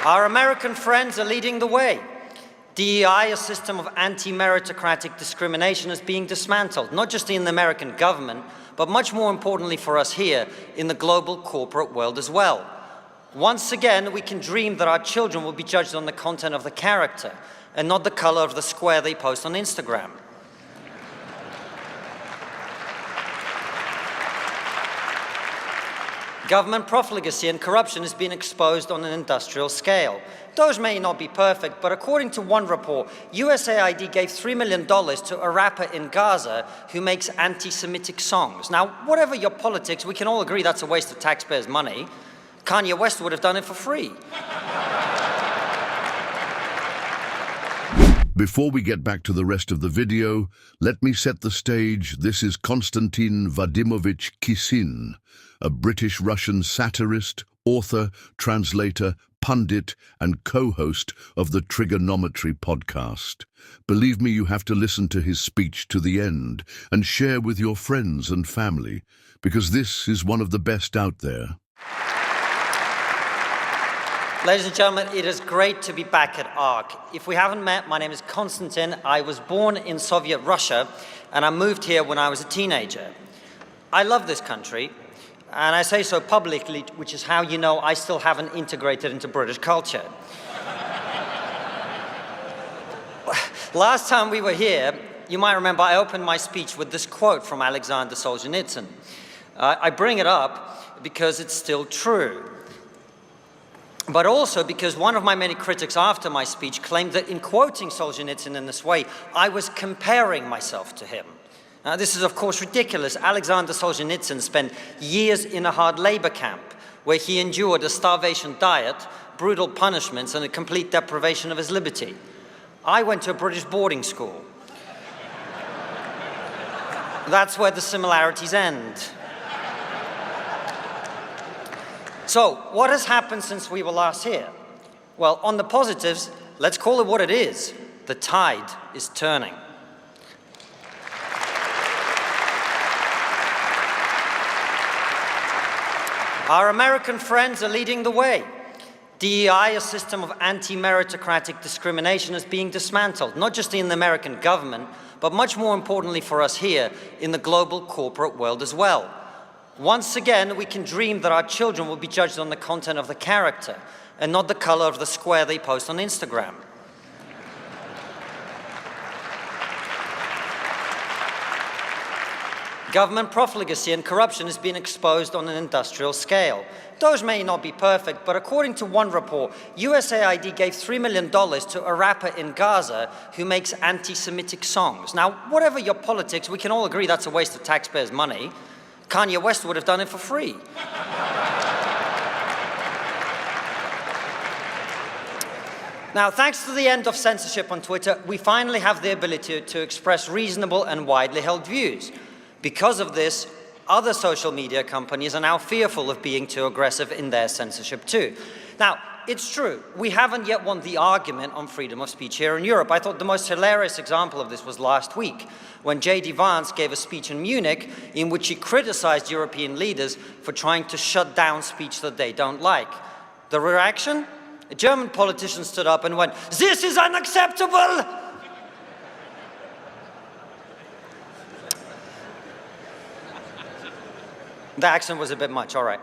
Our American friends are leading the way. DEI, a system of anti-meritocratic discrimination, is being dismantled, not just in the American government, but much more importantly for us here, in the global corporate world as well. Once again, we can dream that our children will be judged on the content of the character and not the color of the square they post on Instagram. Government profligacy and corruption is being exposed on an industrial scale. Those may not be perfect, but according to one report, USAID gave $3 million to a rapper in Gaza who makes anti-Semitic songs. Now, whatever your politics, we can all agree that's a waste of taxpayers' money. Kanye West would have done it for free. Before we get back to the rest of the video, let me set the stage. This is Konstantin Vadimovich Kisin, a British-Russian satirist, author, translator, pundit, and co-host of the Triggernometry podcast. Believe me, you have to listen to his speech to the end and share with your friends and family, because this is one of the best out there. Ladies and gentlemen, it is great to be back at ARC. If we haven't met, my name is Konstantin. I was born in Soviet Russia, and I moved here when I was a teenager. I love this country, and I say so publicly, which is how you know I still haven't integrated into British culture. Last time we were here, you might remember I opened my speech with this quote from Alexander Solzhenitsyn. I bring it up because it's still true, but also because one of my many critics after my speech claimed that in quoting Solzhenitsyn in this way, I was comparing myself to him. Now, this is, of course, ridiculous. Alexander Solzhenitsyn spent years in a hard labor camp where he endured a starvation diet, brutal punishments, and a complete deprivation of his liberty. I went to a British boarding school. That's where the similarities end. So, what has happened since we were last here? Well, on the positives, let's call it what it is. The tide is turning. Our American friends are leading the way. DEI, a system of anti-meritocratic discrimination, is being dismantled, not just in the American government, but much more importantly for us here, in the global corporate world as well. Once again, we can dream that our children will be judged on the content of the character and not the color of the square they post on Instagram. Government profligacy and corruption is being exposed on an industrial scale. Those may not be perfect, but according to one report, USAID gave $3 million to a rapper in Gaza who makes anti-Semitic songs. Now, whatever your politics, we can all agree that's a waste of taxpayers' money. Kanye West would have done it for free. Now, thanks to the end of censorship on Twitter, we finally have the ability to express reasonable and widely held views. Because of this, other social media companies are now fearful of being too aggressive in their censorship too. Now, it's true, we haven't yet won the argument on freedom of speech here in Europe. I thought the most hilarious example of this was last week, when J.D. Vance gave a speech in Munich in which he criticized European leaders for trying to shut down speech that they don't like. The reaction? A German politician stood up and went, "This is unacceptable!" The accent was a bit much, all right.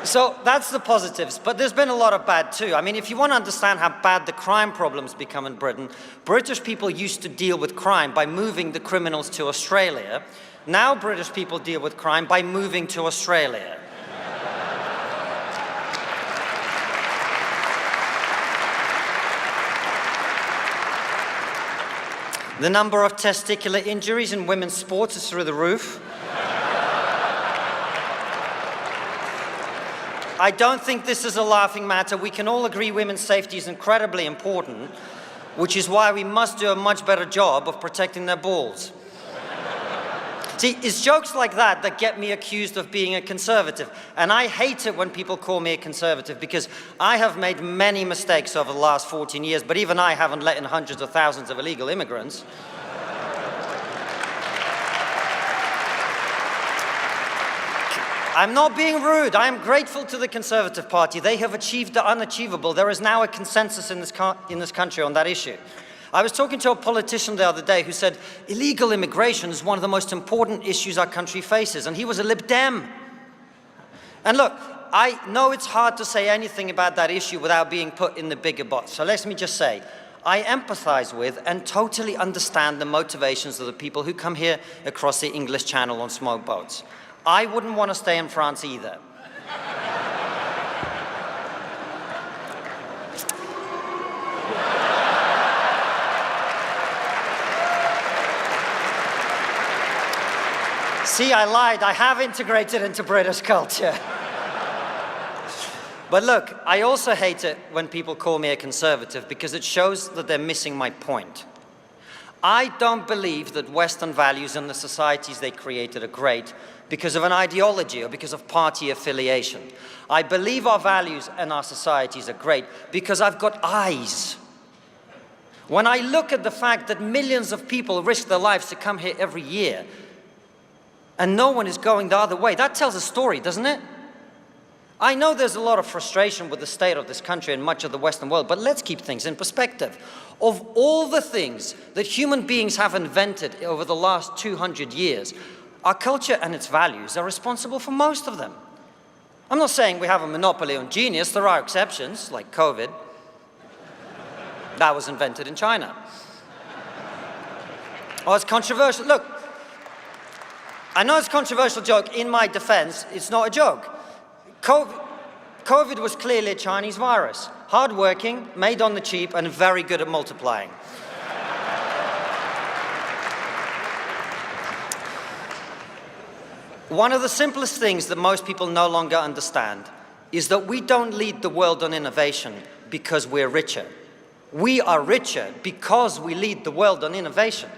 So that's the positives, but there's been a lot of bad too. I mean, if you want to understand how bad the crime problem's become in Britain, British people used to deal with crime by moving the criminals to Australia. Now British people deal with crime by moving to Australia. The number of testicular injuries in women's sports is through the roof. I don't think this is a laughing matter. We can all agree women's safety is incredibly important, which is why we must do a much better job of protecting their balls. See, it's jokes like that that get me accused of being a conservative. And I hate it when people call me a conservative because I have made many mistakes over the last 14 years, but even I haven't let in hundreds of thousands of illegal immigrants. I'm not being rude. I am grateful to the Conservative Party. They have achieved the unachievable. There is now a consensus in this country on that issue. I was talking to a politician the other day who said illegal immigration is one of the most important issues our country faces, and he was a Lib Dem. And look, I know it's hard to say anything about that issue without being put in the bigger box. So let me just say, I empathize with and totally understand the motivations of the people who come here across the English Channel on smoke boats. I wouldn't want to stay in France either. See, I lied. I have integrated into British culture. But look, I also hate it when people call me a conservative because it shows that they're missing my point. I don't believe that Western values and the societies they created are great because of an ideology or because of party affiliation. I believe our values and our societies are great because I've got eyes. When I look at the fact that millions of people risk their lives to come here every year and no one is going the other way, that tells a story, doesn't it? I know there's a lot of frustration with the state of this country and much of the Western world, but let's keep things in perspective. Of all the things that human beings have invented over the last 200 years, our culture and its values are responsible for most of them. I'm not saying we have a monopoly on genius. There are exceptions, like COVID. That was invented in China. Oh, it's controversial. Look, I know it's a controversial joke. In my defense, it's not a joke. COVID was clearly a Chinese virus. Hardworking, made on the cheap, and very good at multiplying. One of the simplest things that most people no longer understand is that we don't lead the world on innovation because we're richer. We are richer because we lead the world on innovation.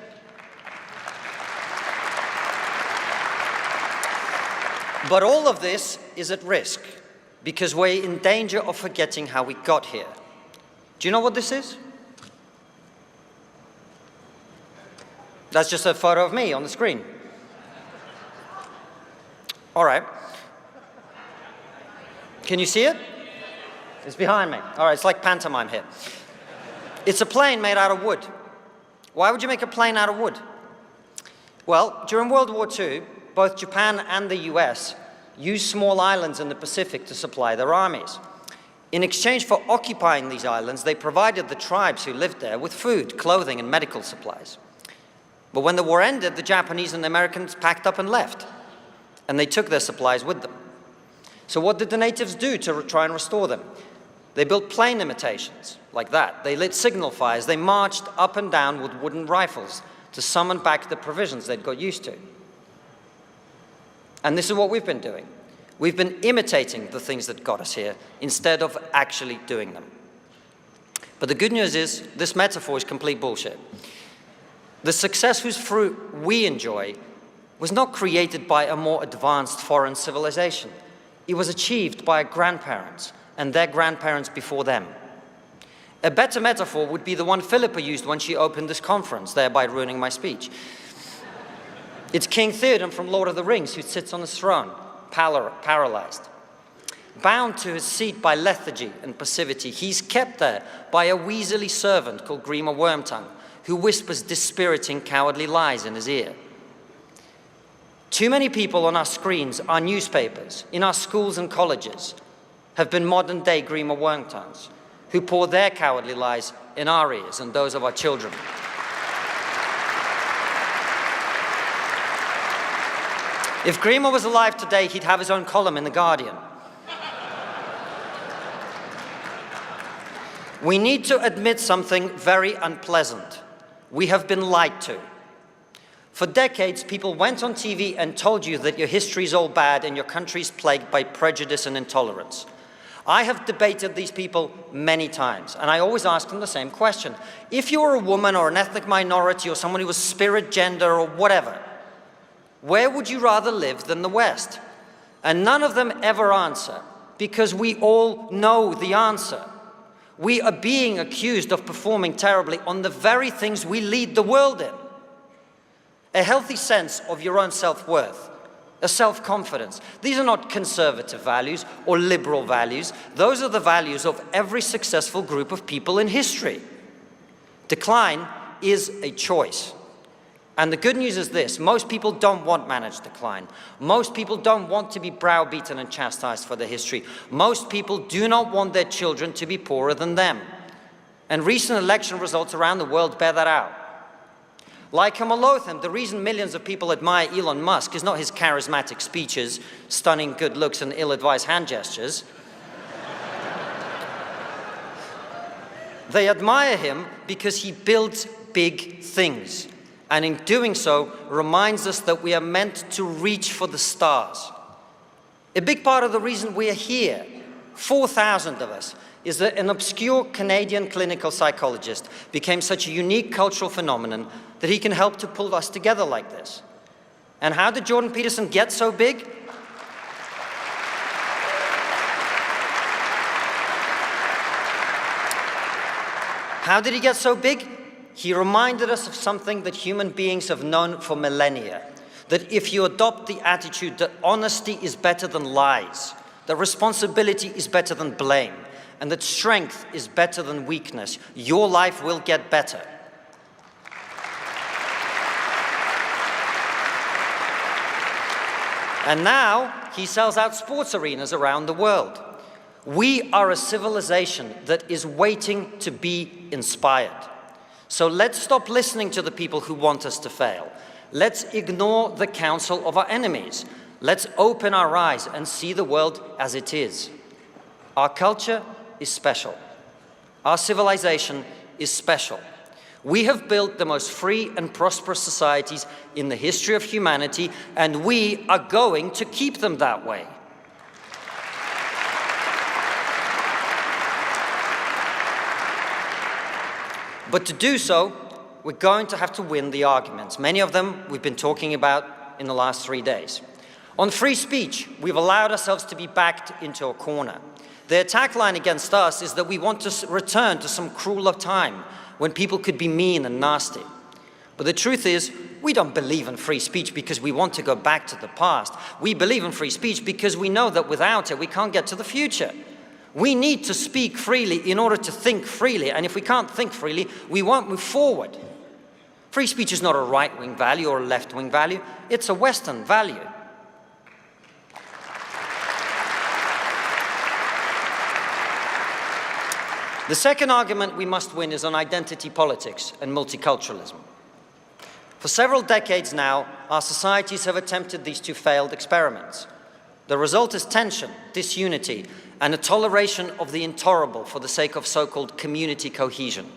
But all of this is at risk because we're in danger of forgetting how we got here. Do you know what this is? That's just a photo of me on the screen. All right. Can you see it? It's behind me. All right, it's like pantomime here. It's a plane made out of wood. Why would you make a plane out of wood? Well, during World War II, both Japan and the US used small islands in the Pacific to supply their armies. In exchange for occupying these islands, they provided the tribes who lived there with food, clothing, and medical supplies. But when the war ended, the Japanese and the Americans packed up and left, and they took their supplies with them. So what did the natives do to try and restore them? They built plane imitations, like that. They lit signal fires. They marched up and down with wooden rifles to summon back the provisions they'd got used to. And this is what we've been doing. We've been imitating the things that got us here instead of actually doing them. But the good news is, this metaphor is complete bullshit. The success whose fruit we enjoy was not created by a more advanced foreign civilization. It was achieved by our grandparents and their grandparents before them. A better metaphor would be the one Philippa used when she opened this conference, thereby ruining my speech. It's King Theoden from Lord of the Rings who sits on his throne, paralyzed. Bound to his seat by lethargy and passivity, he's kept there by a weaselly servant called Grima Wormtongue, who whispers dispiriting, cowardly lies in his ear. Too many people on our screens, our newspapers, in our schools and colleges have been modern-day Grima Wormtongues, who pour their cowardly lies in our ears and those of our children. If Grima was alive today, he'd have his own column in The Guardian. We need to admit something very unpleasant. We have been lied to. For decades, people went on TV and told you that your history is all bad and your country is plagued by prejudice and intolerance. I have debated these people many times, and I always ask them the same question. If you were a woman or an ethnic minority or someone who was spirit, gender, or whatever, where would you rather live than the West? And none of them ever answer, because we all know the answer. We are being accused of performing terribly on the very things we lead the world in. A healthy sense of your own self-worth a self-confidence. These are not conservative values or liberal values. Those are the values of every successful group of people in history. Decline is a choice. And the good news is this: most people don't want managed decline. Most people don't want to be browbeaten and chastised for their history. Most people do not want their children to be poorer than them. And recent election results around the world bear that out. Like him or loathe him, the reason millions of people admire Elon Musk is not his charismatic speeches, stunning good looks, and ill-advised hand gestures. They admire him because he builds big things, and in doing so, reminds us that we are meant to reach for the stars. A big part of the reason we are here, 4,000 of us, is that an obscure Canadian clinical psychologist became such a unique cultural phenomenon that he can help to pull us together like this. And how did Jordan Peterson get so big? How did he get so big? He reminded us of something that human beings have known for millennia, that if you adopt the attitude that honesty is better than lies, that responsibility is better than blame, and that strength is better than weakness, your life will get better. And now he sells out sports arenas around the world. We are a civilization that is waiting to be inspired. So let's stop listening to the people who want us to fail. Let's ignore the counsel of our enemies. Let's open our eyes and see the world as it is. Our culture is special. Our civilization is special. We have built the most free and prosperous societies in the history of humanity, and we are going to keep them that way. But to do so, we're going to have to win the arguments. Many of them we've been talking about in the last 3 days. On free speech, we've allowed ourselves to be backed into a corner. The attack line against us is that we want to return to some crueler time when people could be mean and nasty. But the truth is, we don't believe in free speech because we want to go back to the past. We believe in free speech because we know that without it, we can't get to the future. We need to speak freely in order to think freely, and if we can't think freely, we won't move forward. Free speech is not a right-wing value or a left-wing value, it's a Western value. The second argument we must win is on identity politics and multiculturalism. For several decades now, our societies have attempted these two failed experiments. The result is tension, disunity, and a toleration of the intolerable for the sake of so-called community cohesion.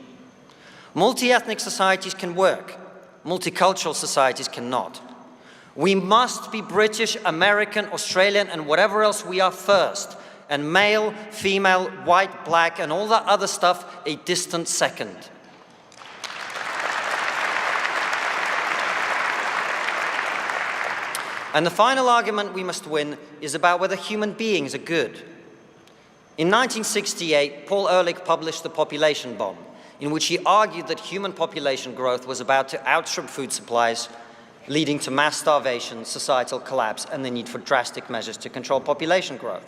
Multi-ethnic societies can work, multicultural societies cannot. We must be British, American, Australian, and whatever else we are first, and male, female, white, black, and all that other stuff a distant second. And the final argument we must win is about whether human beings are good. In 1968, Paul Ehrlich published The Population Bomb, in which he argued that human population growth was about to outstrip food supplies, leading to mass starvation, societal collapse, and the need for drastic measures to control population growth.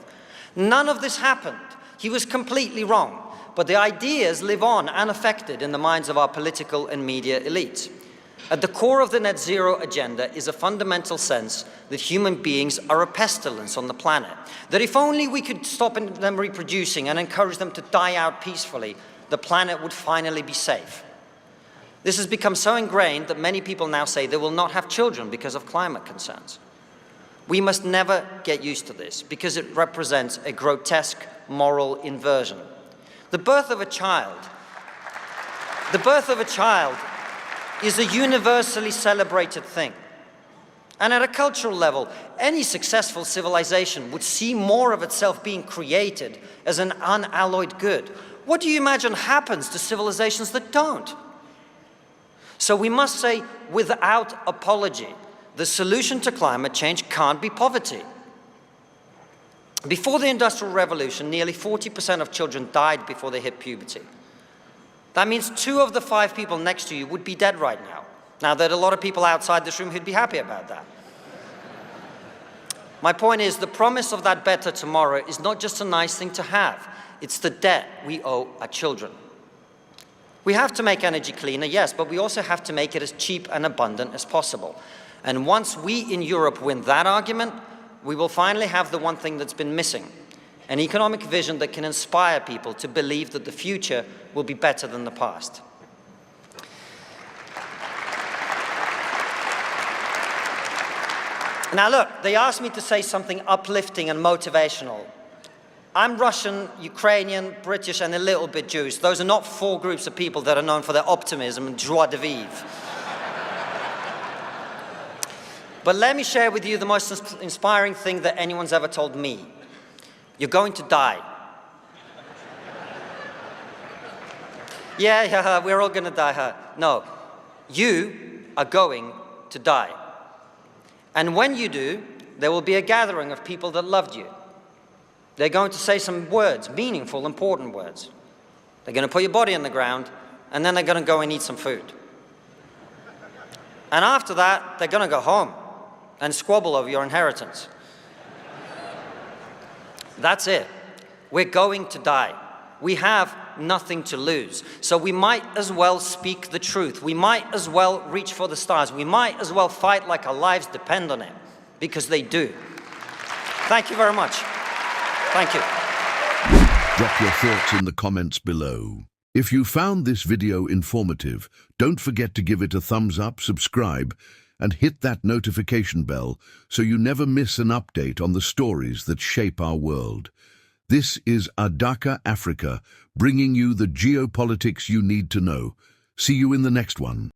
None of this happened. He was completely wrong. But the ideas live on unaffected in the minds of our political and media elites. At the core of the net zero agenda is a fundamental sense that human beings are a pestilence on the planet. That if only we could stop them reproducing and encourage them to die out peacefully, the planet would finally be safe. This has become so ingrained that many people now say they will not have children because of climate concerns. We must never get used to this because it represents a grotesque moral inversion. The birth of a child is a universally celebrated thing. And at a cultural level, any successful civilization would see more of itself being created as an unalloyed good. What do you imagine happens to civilizations that don't? So we must say, without apology, the solution to climate change can't be poverty. Before the Industrial Revolution, nearly 40% of children died before they hit puberty. That means 2 of the 5 people next to you would be dead right now. Now, there are a lot of people outside this room who'd be happy about that. My point is, the promise of that better tomorrow is not just a nice thing to have, it's the debt we owe our children. We have to make energy cleaner, yes, but we also have to make it as cheap and abundant as possible. And once we in Europe win that argument, we will finally have the one thing that's been missing, an economic vision that can inspire people to believe that the future will be better than the past. Now look, they asked me to say something uplifting and motivational. I'm Russian, Ukrainian, British, and a little bit Jewish. Those are not four groups of people that are known for their optimism and joie de vivre. But let me share with you the most inspiring thing that anyone's ever told me. You're going to die. Yeah, we're all going to die, huh? No, you are going to die. And when you do, there will be a gathering of people that loved you. They're going to say some words, meaningful, important words. They're going to put your body on the ground, and then they're going to go and eat some food. And after that, they're going to go home and squabble over your inheritance. That's it. We're going to die. We have nothing to lose. So we might as well speak the truth. We might as well reach for the stars. We might as well fight like our lives depend on it, because they do. Thank you very much. Thank you. Drop your thoughts in the comments below. If you found this video informative, don't forget to give it a thumbs up, subscribe, and hit that notification bell so you never miss an update on the stories that shape our world. This is Adaka Africa, bringing you the geopolitics you need to know. See you in the next one.